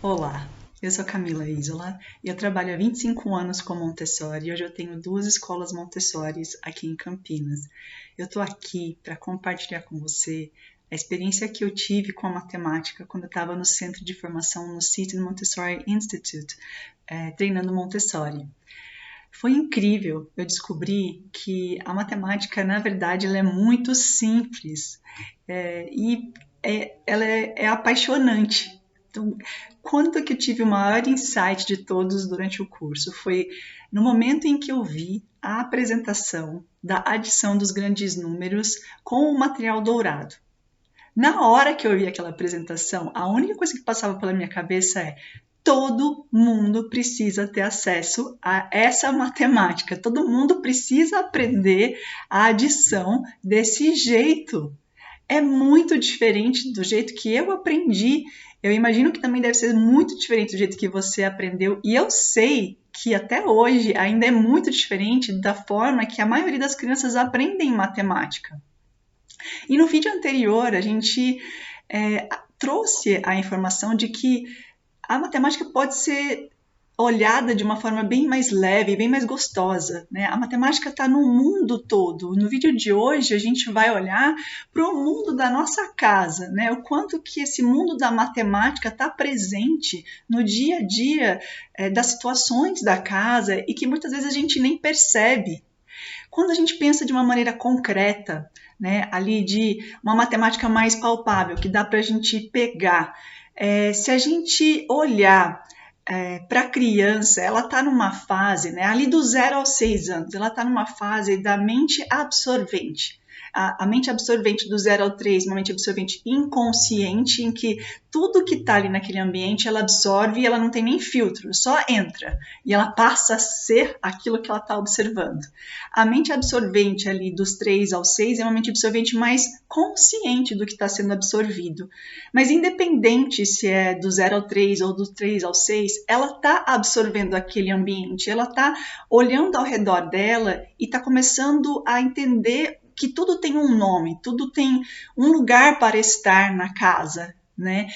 Olá, eu sou Camila Isola e eu trabalho há 25 anos com Montessori e hoje eu tenho 2 escolas Montessoris aqui em Campinas. Eu estou aqui para compartilhar com você a experiência que eu tive com a matemática quando eu estava no centro de formação no City Montessori Institute, treinando Montessori. Foi incrível, eu descobri que a matemática, na verdade, ela é muito simples ela é apaixonante. Então, quando que eu tive o maior insight de todos durante o curso? Foi no momento em que eu vi a apresentação da adição dos grandes números com o material dourado. Na hora que eu vi aquela apresentação, a única coisa que passava pela minha cabeça é: todo mundo precisa ter acesso a essa matemática, todo mundo precisa aprender a adição desse jeito. É muito diferente do jeito que eu aprendi. Eu imagino que também deve ser muito diferente do jeito que você aprendeu. E eu sei que até hoje ainda é muito diferente da forma que a maioria das crianças aprendem matemática. E no vídeo anterior, a gente trouxe a informação de que a matemática pode ser olhada de uma forma bem mais leve, bem mais gostosa, né? A matemática está no mundo todo. No vídeo de hoje, a gente vai olhar para o mundo da nossa casa, né? O quanto que esse mundo da matemática está presente no dia a dia das situações da casa e que muitas vezes a gente nem percebe. Quando a gente pensa de uma maneira concreta, né, ali de uma matemática mais palpável, que dá para a gente pegar, se a gente olhar para a criança, ela está numa fase, né, ali do 0 aos 6 anos, ela está numa fase da mente absorvente. A mente absorvente do 0 ao 3, uma mente absorvente inconsciente, em que tudo que está ali naquele ambiente, ela absorve e ela não tem nem filtro, só entra. E ela passa a ser aquilo que ela está observando. A mente absorvente ali dos 3 aos 6 é uma mente absorvente mais consciente do que está sendo absorvido. Mas independente se é do 0 ao 3 ou do 3 ao 6, ela está absorvendo aquele ambiente, ela está olhando ao redor dela e está começando a entender que tudo tem um nome, tudo tem um lugar para estar na casa, né?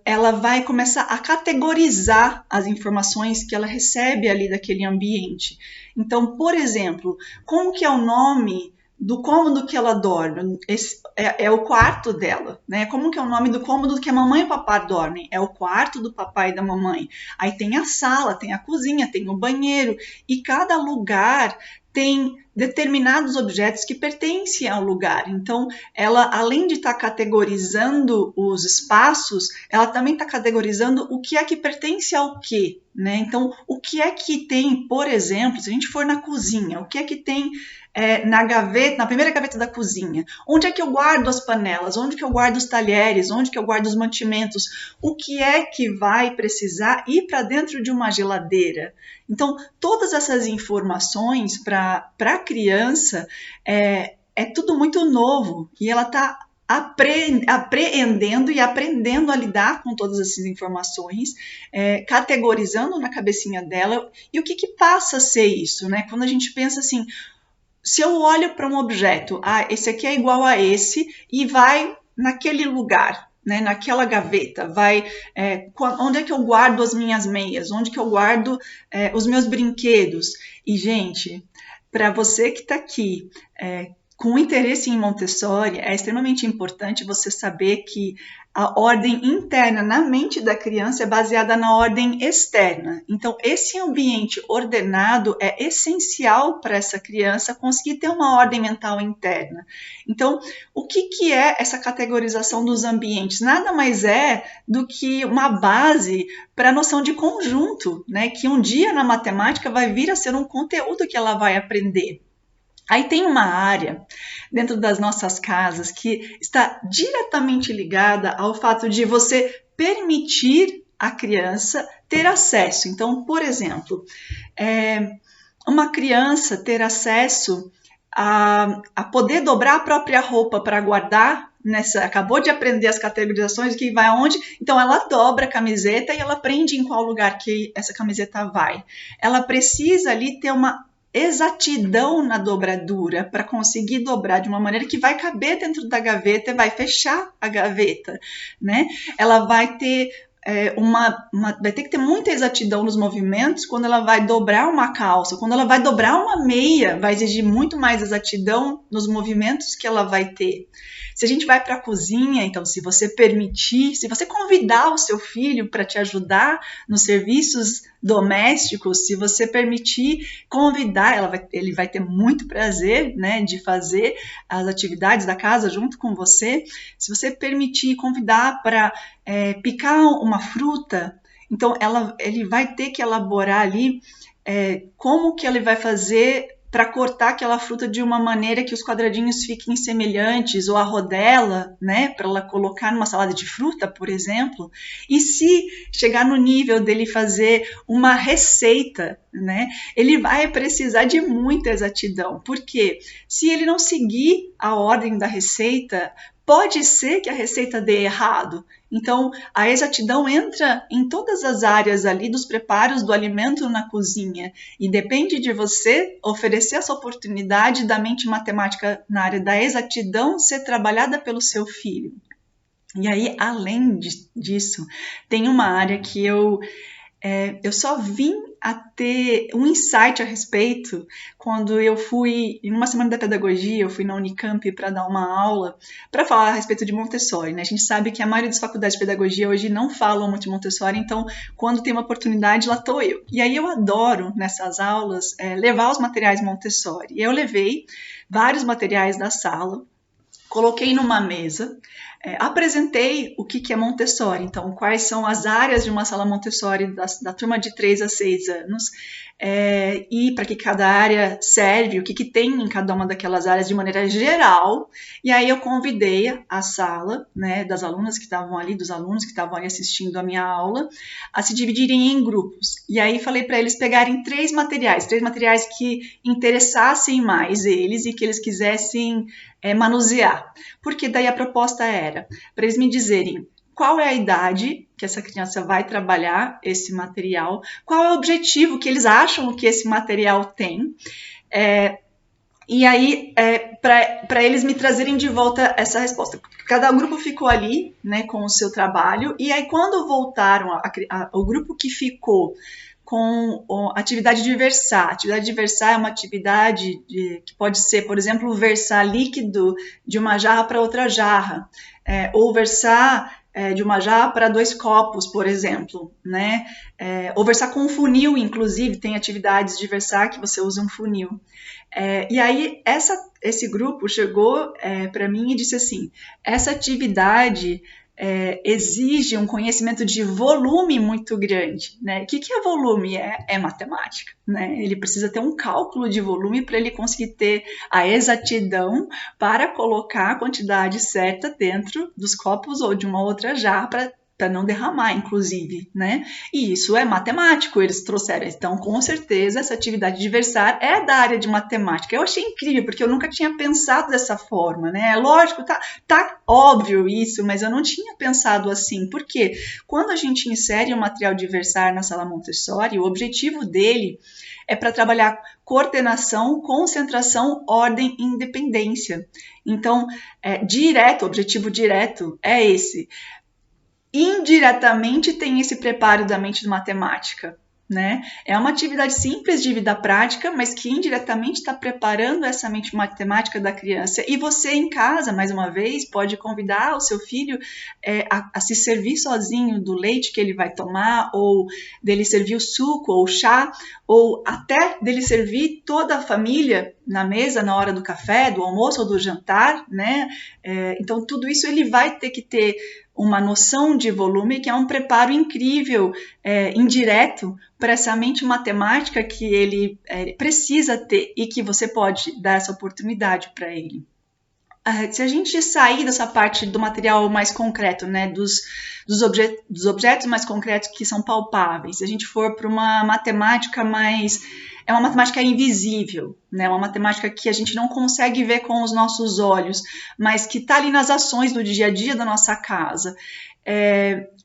Ela vai começar a categorizar as informações que ela recebe ali daquele ambiente. Então, por exemplo, como que é o nome do cômodo que ela dorme? Esse é o quarto dela, né? Como que é o nome do cômodo que a mamãe e o papai dormem? É o quarto do papai e da mamãe. Aí tem a sala, tem a cozinha, tem o banheiro, e cada lugar tem determinados objetos que pertencem ao lugar. Então, ela, além de estar categorizando os espaços, ela também está categorizando o que é que pertence ao quê, né? Então, o que é que tem, por exemplo, se a gente for na cozinha, o que é que tem na gaveta, na primeira gaveta da cozinha? Onde é que eu guardo as panelas? Onde que eu guardo os talheres? Onde que eu guardo os mantimentos? O que é que vai precisar ir para dentro de uma geladeira? Então, todas essas informações para a criança é tudo muito novo e ela está apreendendo e aprendendo a lidar com todas essas informações, categorizando na cabecinha dela. E o que passa a ser isso, né? Quando a gente pensa assim, se eu olho para um objeto, esse aqui é igual a esse e vai naquele lugar, né, naquela gaveta, onde é que eu guardo as minhas meias, onde que eu guardo os meus brinquedos. E, gente, para você que está aqui com interesse em Montessori, é extremamente importante você saber que a ordem interna na mente da criança é baseada na ordem externa. Então, esse ambiente ordenado é essencial para essa criança conseguir ter uma ordem mental interna. Então, o que é essa categorização dos ambientes? Nada mais é do que uma base para a noção de conjunto, né? Que um dia na matemática vai vir a ser um conteúdo que ela vai aprender. Aí tem uma área dentro das nossas casas que está diretamente ligada ao fato de você permitir a criança ter acesso. Então, por exemplo, uma criança ter acesso a poder dobrar a própria roupa para guardar, acabou de aprender as categorizações, que vai aonde, então ela dobra a camiseta e ela aprende em qual lugar que essa camiseta vai. Ela precisa ali ter uma exatidão na dobradura para conseguir dobrar de uma maneira que vai caber dentro da gaveta e vai fechar a gaveta, né? Ela vai ter vai ter que ter muita exatidão nos movimentos quando ela vai dobrar uma calça, quando ela vai dobrar uma meia, vai exigir muito mais exatidão nos movimentos que ela vai ter. Se a gente vai para a cozinha, então, se você permitir, se você convidar o seu filho para te ajudar nos serviços domésticos, se você permitir convidar, ele vai ter muito prazer, né, de fazer as atividades da casa junto com você. Se você permitir convidar para picar uma fruta, então ele vai ter que elaborar ali como que ele vai fazer para cortar aquela fruta de uma maneira que os quadradinhos fiquem semelhantes, ou a rodela, né, para ela colocar numa salada de fruta, por exemplo. E se chegar no nível dele fazer uma receita, né, ele vai precisar de muita exatidão, porque se ele não seguir a ordem da receita, pode ser que a receita dê errado. Então, a exatidão entra em todas as áreas ali dos preparos do alimento na cozinha. E depende de você oferecer essa oportunidade da mente matemática na área da exatidão ser trabalhada pelo seu filho. E aí, além disso, tem uma área que eu só vim a ter um insight a respeito quando eu fui, em uma semana da pedagogia, eu fui na Unicamp para dar uma aula para falar a respeito de Montessori, né? A gente sabe que a maioria das faculdades de pedagogia hoje não falam muito de Montessori, então quando tem uma oportunidade, lá estou eu. E aí eu adoro, nessas aulas, levar os materiais Montessori. E eu levei vários materiais da sala, coloquei numa mesa, apresentei o que é Montessori, então quais são as áreas de uma sala Montessori da turma de 3 a 6 anos, e para que cada área serve, o que tem em cada uma daquelas áreas de maneira geral. E aí eu convidei a sala, né, das alunas que estavam ali, dos alunos que estavam ali assistindo a minha aula, a se dividirem em grupos. E aí falei para eles pegarem três materiais que interessassem mais eles e que eles quisessem manusear. Porque daí a proposta era para eles me dizerem qual é a idade que essa criança vai trabalhar esse material, qual é o objetivo que eles acham que esse material tem, e aí para eles me trazerem de volta essa resposta. Cada grupo ficou ali, né, com o seu trabalho, e aí quando voltaram, o grupo que ficou com a atividade de versar. A atividade de versar é uma atividade que pode ser, por exemplo, versar líquido de uma jarra para outra jarra, ou versar de uma jarra para 2 copos, por exemplo, né? Ou versar com um funil, inclusive, tem atividades de versar que você usa um funil. E aí esse grupo chegou para mim e disse assim, essa atividade exige um conhecimento de volume muito grande, né? O que é volume? É matemática, né? Ele precisa ter um cálculo de volume para ele conseguir ter a exatidão para colocar a quantidade certa dentro dos copos ou de uma outra jarra para não derramar, inclusive, né? E isso é matemático, eles trouxeram. Então, com certeza, essa atividade de versar é da área de matemática. Eu achei incrível, porque eu nunca tinha pensado dessa forma, né? Lógico, tá óbvio isso, mas eu não tinha pensado assim. Por quê? Quando a gente insere o material de versar na sala Montessori, o objetivo dele é para trabalhar coordenação, concentração, ordem e independência. Então, o objetivo direto é esse. Indiretamente tem esse preparo da mente de matemática, né? É uma atividade simples de vida prática, mas que indiretamente está preparando essa mente matemática da criança. E você em casa, mais uma vez, pode convidar o seu filho a se servir sozinho do leite que ele vai tomar, ou dele servir o suco ou o chá, ou até dele servir toda a família na mesa na hora do café, do almoço ou do jantar, né? Então tudo isso ele vai ter que ter uma noção de volume, que é um preparo incrível, indireto, para essa mente matemática que ele precisa ter e que você pode dar essa oportunidade para ele. Se a gente sair dessa parte do material mais concreto, né, dos objetos mais concretos que são palpáveis, se a gente for para uma matemática mais... É uma matemática invisível, né? Uma matemática que a gente não consegue ver com os nossos olhos, mas que está ali nas ações do dia a dia da nossa casa.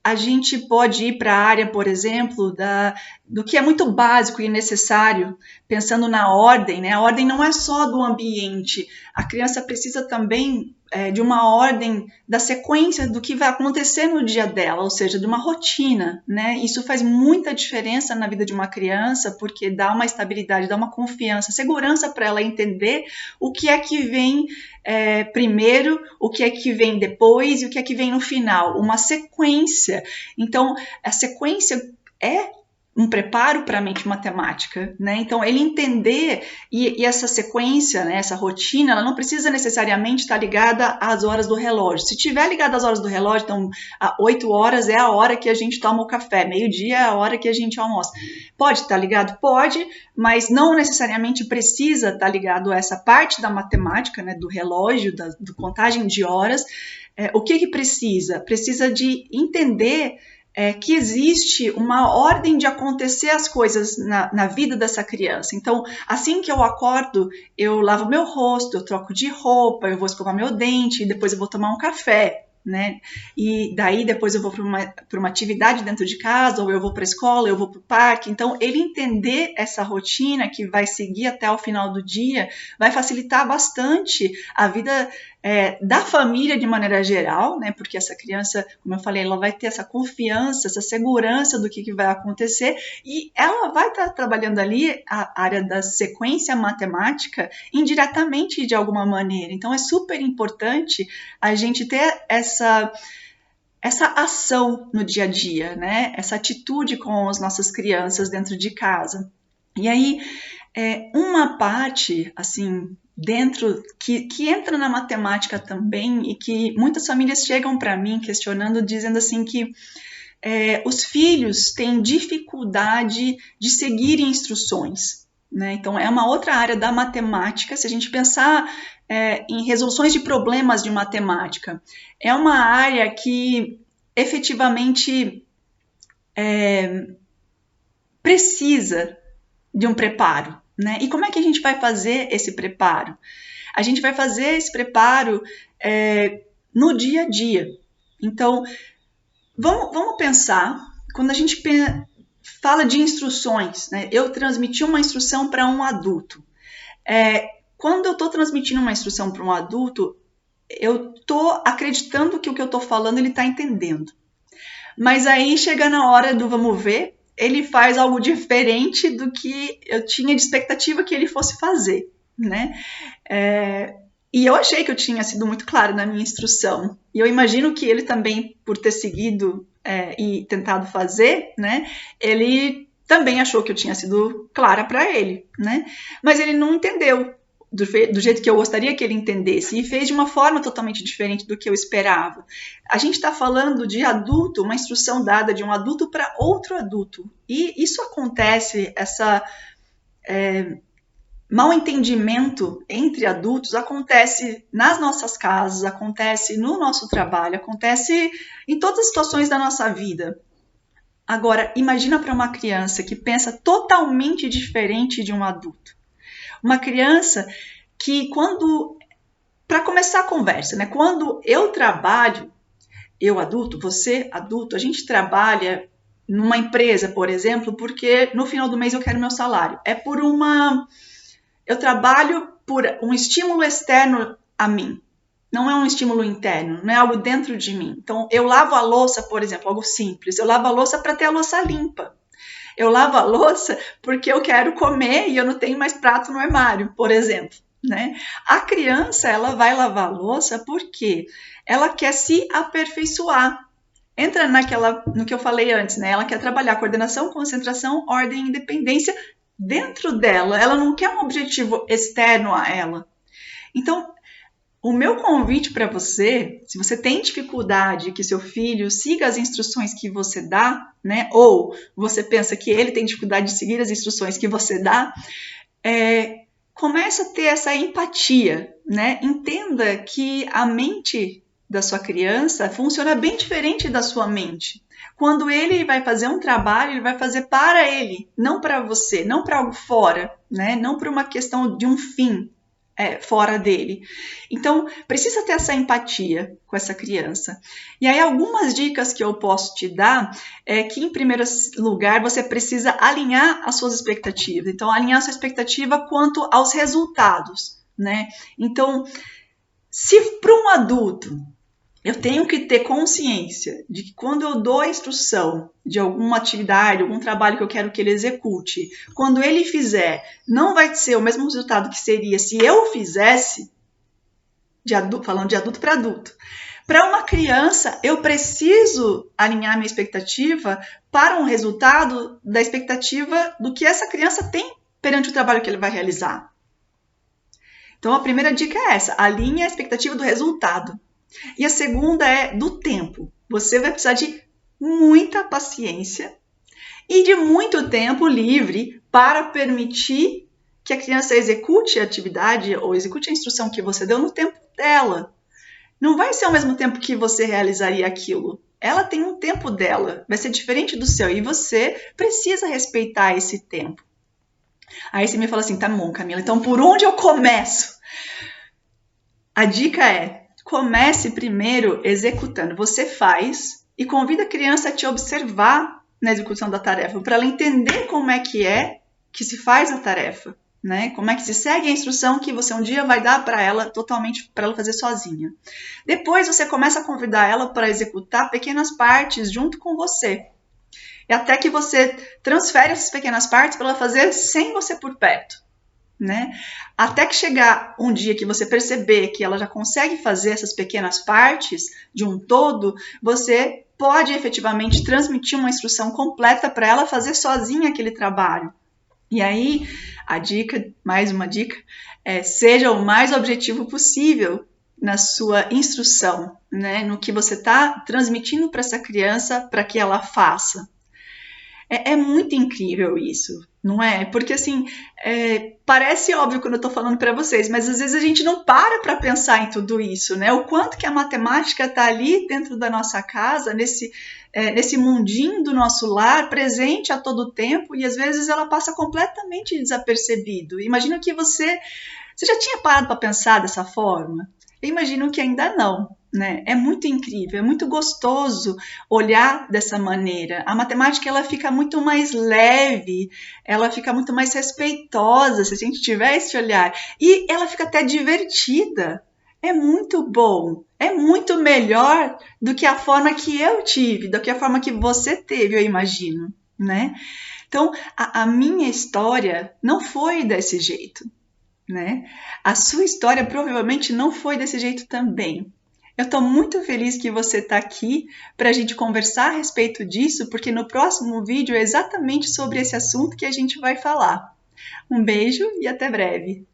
A gente pode ir para a área, por exemplo, do que é muito básico e necessário, pensando na ordem, né? A ordem não é só do ambiente, a criança precisa também de uma ordem da sequência do que vai acontecer no dia dela, ou seja, de uma rotina, né? Isso faz muita diferença na vida de uma criança, porque dá uma estabilidade, dá uma confiança, segurança para ela entender o que é que vem primeiro, o que é que vem depois e o que é que vem no final, uma sequência. Então, a sequência é um preparo para a mente matemática, né? Então, ele entender, e essa sequência, né, essa rotina, ela não precisa necessariamente estar ligada às horas do relógio. Se tiver ligada às horas do relógio, então, 8 horas é a hora que a gente toma o café, meio-dia é a hora que a gente almoça. Pode estar ligado? Pode, mas não necessariamente precisa estar ligado a essa parte da matemática, né, do relógio, do contagem de horas. O que precisa? Precisa de entender que existe uma ordem de acontecer as coisas na vida dessa criança. Então, assim que eu acordo, eu lavo meu rosto, eu troco de roupa, eu vou escovar meu dente, depois eu vou tomar um café, né? E daí depois eu vou para uma atividade dentro de casa, ou eu vou para a escola, eu vou para o parque. Então, ele entender essa rotina que vai seguir até o final do dia vai facilitar bastante a vida da família de maneira geral, né? Porque essa criança, como eu falei, ela vai ter essa confiança, essa segurança do que vai acontecer, e ela vai estar trabalhando ali a área da sequência matemática indiretamente de alguma maneira. Então, é super importante a gente ter essa ação no dia a dia, né? Essa atitude com as nossas crianças dentro de casa. E aí, uma parte, assim, dentro, que entra na matemática também, e que muitas famílias chegam para mim questionando, dizendo assim que os filhos têm dificuldade de seguir instruções, né? Então, é uma outra área da matemática. Se a gente pensar em resoluções de problemas de matemática, é uma área que efetivamente precisa de um preparo, né? E como é que a gente vai fazer esse preparo? A gente vai fazer esse preparo no dia a dia. Então, vamos pensar, quando a gente fala de instruções, né? Eu transmiti uma instrução para um adulto. Quando eu estou transmitindo uma instrução para um adulto, eu estou acreditando que o que eu estou falando ele está entendendo. Mas aí chega na hora do vamos ver, ele faz algo diferente do que eu tinha de expectativa que ele fosse fazer, né? E eu achei que eu tinha sido muito clara na minha instrução. E eu imagino que ele também, por ter seguido e tentado fazer, né? Ele também achou que eu tinha sido clara para ele, né? Mas ele não entendeu do jeito que eu gostaria que ele entendesse, e fez de uma forma totalmente diferente do que eu esperava. A gente está falando de adulto, uma instrução dada de um adulto para outro adulto, e isso acontece, mal entendimento entre adultos acontece nas nossas casas, acontece no nosso trabalho, acontece em todas as situações da nossa vida. Agora, imagina para uma criança que pensa totalmente diferente de um adulto. Uma criança que para começar a conversa, né? Quando eu trabalho, eu adulto, você adulto, a gente trabalha numa empresa, por exemplo, porque no final do mês eu quero meu salário. Eu trabalho por um estímulo externo a mim. Não é um estímulo interno, não é algo dentro de mim. Então, eu lavo a louça, por exemplo, algo simples. Eu lavo a louça para ter a louça limpa. Eu lavo a louça porque eu quero comer e eu não tenho mais prato no armário, por exemplo, né? A criança, ela vai lavar a louça porque ela quer se aperfeiçoar. Entra no que eu falei antes, né? Ela quer trabalhar coordenação, concentração, ordem e independência dentro dela. Ela não quer um objetivo externo a ela. Então, o meu convite para você, se você tem dificuldade que seu filho siga as instruções que você dá, né? Ou você pensa que ele tem dificuldade de seguir as instruções que você dá, começa a ter essa empatia, né? Entenda que a mente da sua criança funciona bem diferente da sua mente. Quando ele vai fazer um trabalho, ele vai fazer para ele, não para você, não para algo fora, né? Não para uma questão de um fim fora dele. Então, precisa ter essa empatia com essa criança. E aí, algumas dicas que eu posso te dar é que, em primeiro lugar, você precisa alinhar as suas expectativas. Então, alinhar a sua expectativa quanto aos resultados, né? Então, Se para um adulto eu tenho que ter consciência de que quando eu dou a instrução de alguma atividade, algum trabalho que eu quero que ele execute, quando ele fizer, não vai ser o mesmo resultado que seria se eu fizesse, falando de adulto para adulto. Para uma criança, eu preciso alinhar minha expectativa para um resultado da expectativa do que essa criança tem perante o trabalho que ele vai realizar. Então, a primeira dica é essa: alinhe a expectativa do resultado. E a segunda é do tempo. Você vai precisar de muita paciência e de muito tempo livre para permitir que a criança execute a atividade ou execute a instrução que você deu no tempo dela. Não vai ser ao mesmo tempo que você realizaria aquilo. Ela tem um tempo dela, vai ser diferente do seu, e você precisa respeitar esse tempo. Aí você me fala assim: tá bom, Camila, então por onde eu começo? A dica é: comece primeiro executando. Você faz e convida a criança a te observar na execução da tarefa, para ela entender como é que se faz a tarefa, né? Como é que se segue a instrução que você um dia vai dar para ela, totalmente para ela fazer sozinha. Depois você começa a convidar ela para executar pequenas partes junto com você. E até que você transfere essas pequenas partes para ela fazer sem você por perto, né? Até que chegar um dia que você perceber que ela já consegue fazer essas pequenas partes de um todo, você pode efetivamente transmitir uma instrução completa para ela fazer sozinha aquele trabalho. E aí, a dica, mais uma dica, é: seja o mais objetivo possível na sua instrução, né? No que você está transmitindo para essa criança para que ela faça. É muito incrível isso, não é? Porque assim, parece óbvio quando eu estou falando para vocês, mas às vezes a gente não para pensar em tudo isso, né? O quanto que a matemática está ali dentro da nossa casa, nesse mundinho do nosso lar, presente a todo tempo, e às vezes ela passa completamente desapercebido. Imagino que você já tinha parado para pensar dessa forma? Eu imagino que ainda não, né? É muito incrível, é muito gostoso olhar dessa maneira. A matemática, ela fica muito mais leve, ela fica muito mais respeitosa se a gente tiver esse olhar, e ela fica até divertida. É muito bom, é muito melhor do que a forma que eu tive, do que a forma que você teve, eu imagino, né? Então, a minha história não foi desse jeito, né? A sua história provavelmente não foi desse jeito também. Eu estou muito feliz que você está aqui para a gente conversar a respeito disso, porque no próximo vídeo é exatamente sobre esse assunto que a gente vai falar. Um beijo e até breve!